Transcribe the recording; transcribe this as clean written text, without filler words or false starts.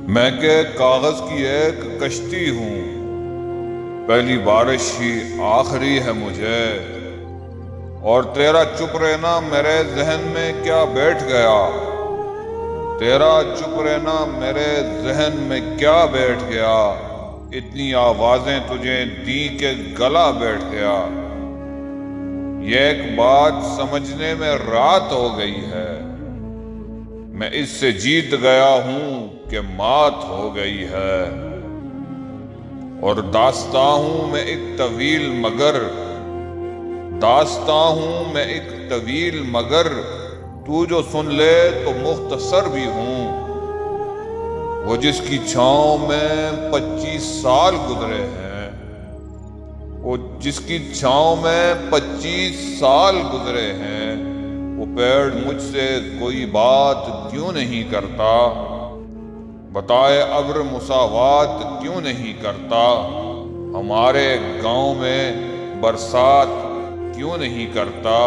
میں کہ کاغذ کی ایک کشتی ہوں، پہلی بارش ہی آخری ہے مجھے، اور تیرا چپ رہنا میرے ذہن میں کیا بیٹھ گیا، تیرا چپ رہنا میرے ذہن میں کیا بیٹھ گیا، اتنی آوازیں تجھے دی کہ گلا بیٹھ گیا، یہ ایک بات سمجھنے میں رات ہو گئی ہے، میں اس سے جیت گیا ہوں کہ مات ہو گئی ہے، اور داستاں ہوں میں ایک طویل مگر، داستاں ہوں میں ایک طویل مگر، تو جو سن لے تو مختصر بھی ہوں، وہ جس کی چھاؤں میں 25 سال گزرے ہیں، وہ جس کی چھاؤں میں 25 سال گزرے ہیں، وہ پیڑ مجھ سے کوئی بات کیوں نہیں کرتا، بتائے ابر مساوات کیوں نہیں کرتا، ہمارے گاؤں میں برسات کیوں نہیں کرتا،